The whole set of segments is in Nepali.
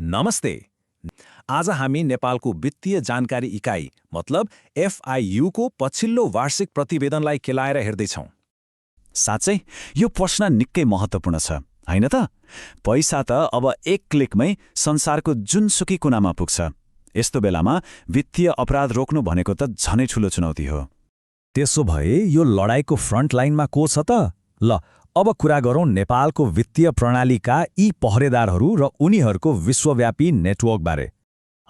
नमस्ते। आज हामी नेपालको वित्तीय जानकारी इकाइ मतलब FIU को पछिल्लो वार्षिक प्रतिवेदनलाई केलाएर हेर्दैछौँ। साँच्चै यो प्रश्न निकै महत्त्वपूर्ण छ, होइन त? पैसा त अब एक क्लिकमै संसारको जुनसुकै कुनामा पुग्छ। यस्तो बेलामा वित्तीय अपराध रोक्नु भनेको त झनै ठूलो चुनौती हो। त्यसो भए यो लडाईँको फ्रन्ट लाइनमा को छ त? ल अब कुरा गरौँ नेपालको वित्तीय प्रणालीका यी पहरेदारहरू र उनीहरूको विश्वव्यापी नेटवर्कबारे।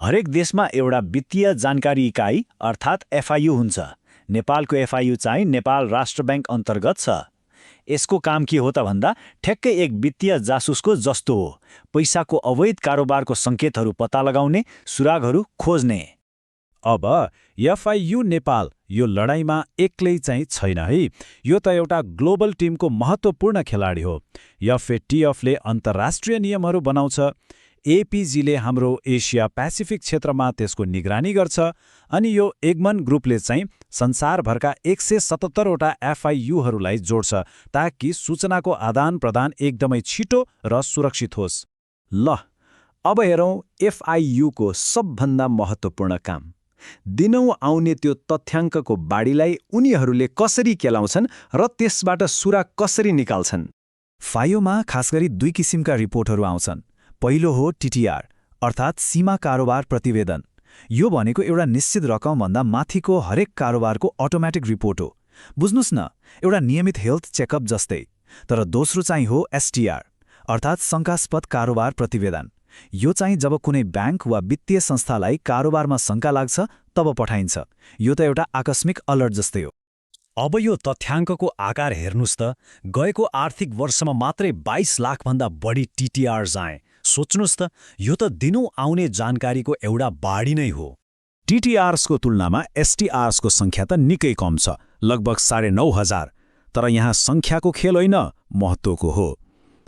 हरेक देशमा एउटा वित्तीय जानकारी इकाइ अर्थात् FIU हुन्छ। नेपालको FIU चाहिँ नेपाल राष्ट्र बैंक अन्तर्गत छ। यसको काम के हो त भन्दा ठ्याक्कै एक वित्तीय जासुसको जस्तो हो। पैसाको अवैध कारोबारको सङ्केतहरू पत्ता लगाउने, सुरागहरू खोज्ने। अब FIU नेपाल यो लडाईँमा एक्लै चाहिँ छैन है। यो त एउटा ग्लोबल टिमको महत्त्वपूर्ण खेलाडी हो। FATFले अन्तर्राष्ट्रिय नियमहरू बनाउँछ, APGले हाम्रो एसिया पेसिफिक क्षेत्रमा त्यसको निगरानी गर्छ, अनि यो एगमन ग्रुपले चाहिँ संसारभरका 177वटा FIUहरूलाई जोड्छ ताकि सूचनाको आदान प्रदान एकदमै छिटो र सुरक्षित होस्। ल अब हेरौँ FIU को सबभन्दा महत्त्वपूर्ण काम। दिनौँ आउने त्यो तथ्याङ्कको बाढीलाई उनीहरूले कसरी केलाउँछन् र त्यसबाट सुरा कसरी निकाल्छन्। FIUमा खासगरी दुई किसिमका रिपोर्टहरू आउँछन्। पहिलो हो TTR अर्थात् सीमा कारोबार प्रतिवेदन। यो भनेको एउटा निश्चित रकमभन्दा माथिको हरेक कारोबारको अटोमेटिक रिपोर्ट हो। बुझ्नुस् न, एउटा नियमित हेल्थ चेकअप जस्तै। तर दोस्रो चाहिँ हो STR अर्थात् शङ्कास्पद कारोबार प्रतिवेदन। यो चाहिँ जब कुनै ब्याङ्क वा वित्तीय संस्थालाई कारोबारमा शङ्का लाग्छ तब पठाइन्छ। यो त एउटा आकस्मिक अलर्ट जस्तै हो। अब यो तथ्याङ्कको आकार हेर्नुस् त, गएको आर्थिक वर्षमा मात्रै 22 लाखभन्दा बढी TTRs आए। सोच्नुस् त, यो त दिनौँ आउने जानकारीको एउटा बाढी नै हो। TTRsको तुलनामा STRsको सङ्ख्या त निकै कम छ, लगभग 9,500। तर यहाँ सङ्ख्याको खेल होइन, महत्त्वको हो।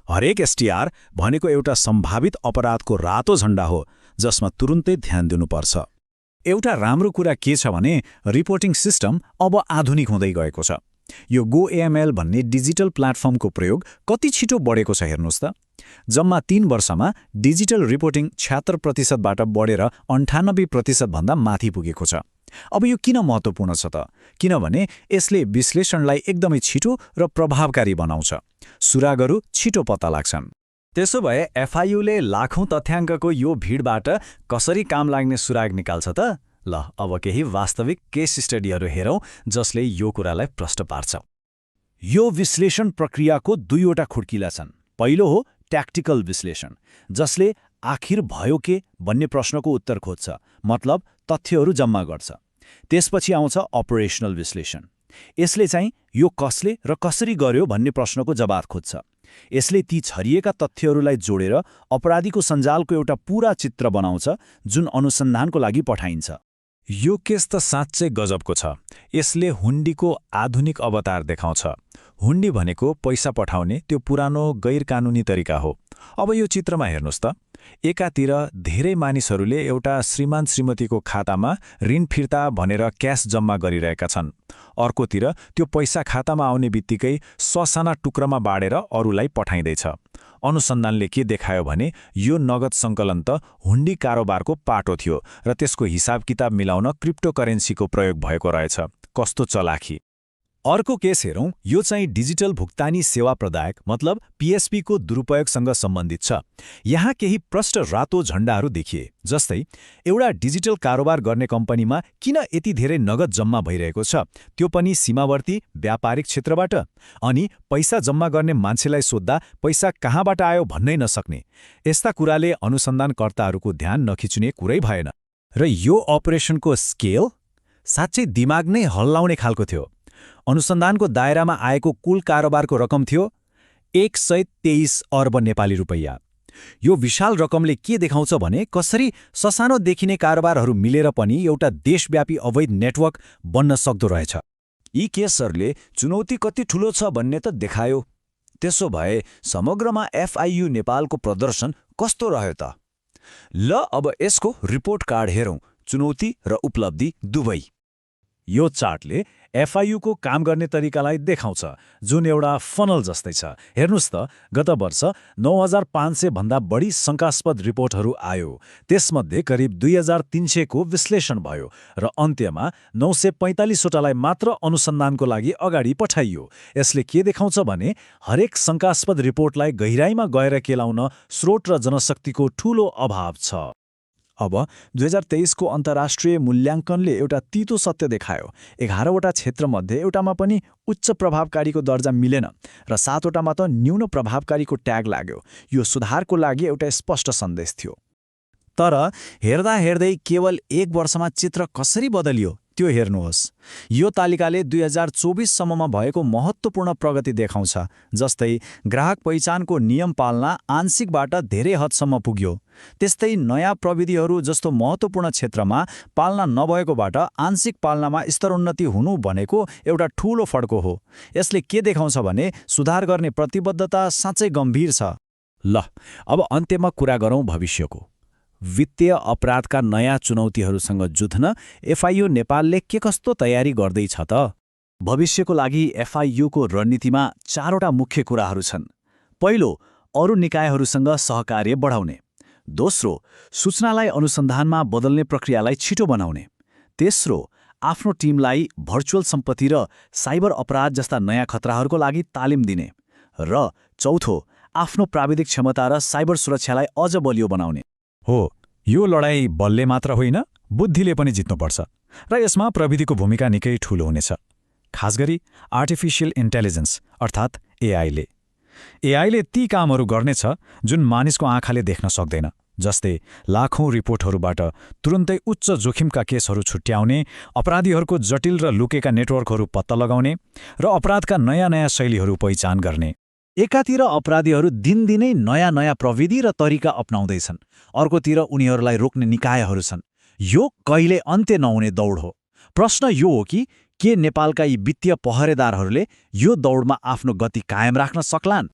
हरेक STR भनेको एउटा सम्भावित अपराधको रातो झण्डा हो जसमा तुरुन्तै ध्यान दिनुपर्छ। एउटा राम्रो कुरा के छ भने रिपोर्टिङ सिस्टम अब आधुनिक हुँदै गएको छ। यो GoAML भन्ने डिजिटल प्लेटफर्मको प्रयोग कति छिटो बढेको छ हेर्नुस् त। जम्मा 3 वर्षमा डिजिटल रिपोर्टिङ 76%बाट बढेर 98% भन्दा माथि पुगेको छ। अब यो किन महत्त्वपूर्ण छ त? किनभने यसले विश्लेषणलाई एकदमै छिटो र प्रभावकारी बनाउँछ। सुरागहरू छिटो पत्ता लाग्छन्। त्यसो भए FIUले लाखौं तथ्याङ्कको यो भिडबाट कसरी काम लाग्ने सुराग निकाल्छ त? ल अब केही वास्तविक केस स्टडीहरू हेरौँ जसले यो कुरालाई प्रष्ट पार्छ। यो विश्लेषण प्रक्रियाको दुईवटा खुड्किला छन्। पहिलो हो ट्याक्टिकल विश्लेषण, जसले आखिर भयो के भन्ने प्रश्नको उत्तर खोज्छ, मतलब तथ्यहरू जम्मा गर्छ। त्यसपछि आउँछ अपरेशनल विश्लेषण। यसले चाहिँ यो कसले र कसरी गर्यो भन्ने प्रश्नको जवाब खोज्छ। यसले ती छरिएका तथ्यहरूलाई जोडेर अपराधीको सञ्जालको एउटा पूरा चित्र बनाउँछ जुन अनुसन्धानको लागि पठाइन्छ। यो केस त साँच्चै गजबको छ। यसले हुन्डीको आधुनिक अवतार देखाउँछ। हुन्डी भनेको पैसा पठाउने त्यो पुरानो गैरकानुनी तरिका हो। अब यो चित्रमा हेर्नुस् त, एकातिर धेरै मानिसहरूले एउटा श्रीमान श्रीमतीको खातामा ऋण फिर्ता भनेर क्यास जम्मा गरिरहेका छन्। अर्कोतिर त्यो पैसा खातामा आउने बित्तिकै ससाना टुक्रामा बाँडेर अरूलाई पठाइँदैछ। अनुसन्धानले के देखायो भने यो नगद सङ्कलन त हुन्डी कारोबारको पाटो थियो र त्यसको हिसाब किताब मिलाउन क्रिप्टोकरेन्सीको प्रयोग भएको रहेछ। कस्तो चलाखी। अर्को केस हेरौँ। यो चाहिँ डिजिटल भुक्तानी सेवा प्रदायक मतलब PSP को दुरुपयोगसँग सम्बन्धित छ। यहाँ केही प्रष्ट रातो झण्डाहरू देखिए, जस्तै एउटा डिजिटल कारोबार गर्ने कम्पनीमा किन यति धेरै नगद जम्मा भइरहेको छ, त्यो पनि सीमावर्ती व्यापारिक क्षेत्रबाट। अनि पैसा जम्मा गर्ने मान्छेलाई सोद्धा पैसा कहाँबाट आयो भन्नै नसक्ने। यस्ता कुराले अनुसन्धानकर्ताहरूको ध्यान नखिच्ने कुरै भएन। र यो अपरेसनको स्केल साँच्चै दिमाग नै हल्लाउने खालको थियो। अनुसन्धानको दायरामा आएको कुल कारोबारको रकम थियो 123 अर्ब नेपाली रुपैयाँ। यो विशाल रकमले के देखाउँछ भने कसरी ससानो देखिने कारोबारहरू मिलेर पनि एउटा देशव्यापी अवैध नेटवर्क बन्न सक्दो रहेछ। यी केसहरूले चुनौती कति ठूलो छ भन्ने त देखायो। त्यसो भए समग्रमा FIU नेपालको प्रदर्शन कस्तो रह्यो त? ल अब यसको रिपोर्ट कार्ड हेरौँ, चुनौती र उपलब्धि दुवै। यो चार्टले एफआइयुको काम गर्ने तरिकालाई देखाउँछ, जुन एउटा फनल जस्तै छ। हेर्नुस् त, गत वर्ष 9,500 भन्दा बढी शङ्कास्पद रिपोर्टहरू आयो। त्यसमध्ये करिब 2,300 को विश्लेषण भयो र अन्त्यमा 945वटालाई मात्र अनुसन्धानको लागि अगाडि पठाइयो। यसले के देखाउँछ भने हरेक शङ्कास्पद रिपोर्टलाई गहिराईमा गएर केलाउन स्रोत र जनशक्तिको ठूलो अभाव छ। अब 2023 को अन्तर्राष्ट्रिय मूल्याङ्कनले एउटा तीतो सत्य देखायो। 11वटा क्षेत्रमध्ये एउटामा पनि उच्च प्रभावकारीको दर्जा मिलेन र 7वटामा त न्यून प्रभावकारीको ट्याग लाग्यो। यो सुधारको लागि एउटा स्पष्ट सन्देश थियो। तर हेर्दा हेर्दै केवल 1 वर्षमा चित्र कसरी बदलियो त्यो हेर्नुहोस्। यो तालिकाले 2024 सम्ममा भएको महत्त्वपूर्ण प्रगति देखाउँछ। जस्तै ग्राहक पहिचानको नियम पालना आंशिकबाट धेरै हदसम्म पुग्यो। त्यस्तै नयाँ प्रविधिहरू जस्तो महत्त्वपूर्ण क्षेत्रमा पालना नभएकोबाट आंशिक पालनामा स्तरोन्नति हुनु भनेको एउटा ठूलो फड्को हो। यसले के देखाउँछ भने सुधार गर्ने प्रतिबद्धता साँच्चै गम्भीर छ। ल, अब अन्त्यमा कुरा गरौँ भविष्यको। वित्तीय अपराधका नयाँ चुनौतीहरूसँग जुझ्न एफआइयु नेपालले के कस्तो तयारी गर्दैछ त? भविष्यको लागि एफआइयुको रणनीतिमा 4वटा मुख्य कुराहरू छन्। पहिलो, अरू निकायहरूसँग सहकार्य बढाउने। दोस्रो, सूचनालाई अनुसन्धानमा बदल्ने प्रक्रियालाई छिटो बनाउने। तेस्रो, आफ्नो टिमलाई भर्चुअल सम्पत्ति र साइबर अपराध जस्ता नयाँ खतराहरूको लागि तालिम दिने। र चौथो, आफ्नो प्राविधिक क्षमता र साइबर सुरक्षालाई अझ बलियो बनाउने। हो, यो लडाईँ बलले मात्र होइन, बुद्धिले पनि जित्नुपर्छ र यसमा प्रविधिको भूमिका निकै ठूलो हुनेछ। खासगरी आर्टिफिशियल इन्टेलिजेन्स अर्थात् एआईले। एआईले ती कामहरू गर्नेछ जुन मानिसको आँखाले देख्न सक्दैन, जस्तै लाखौं रिपोर्टहरूबाट तुरुन्तै उच्च जोखिमका केसहरू छुट्याउने, अपराधीहरूको जटिल र लुकेका नेटवर्कहरू पत्ता लगाउने र अपराधका नयाँ नयाँ शैलीहरू पहिचान गर्ने। एकातिर अपराधीहरू दिनदिनै नयाँ नयाँ प्रविधि र तरिका अपनाउँदैछन्, अर्कोतिर उनीहरूलाई रोक्ने निकायहरू छन्। यो कहिले अन्त्य नहुने दौड हो। प्रश्न यो हो कि के नेपालका यी वित्तीय पहरेदारहरूले यो दौडमा आफ्नो गति कायम राख्न सक्लान्?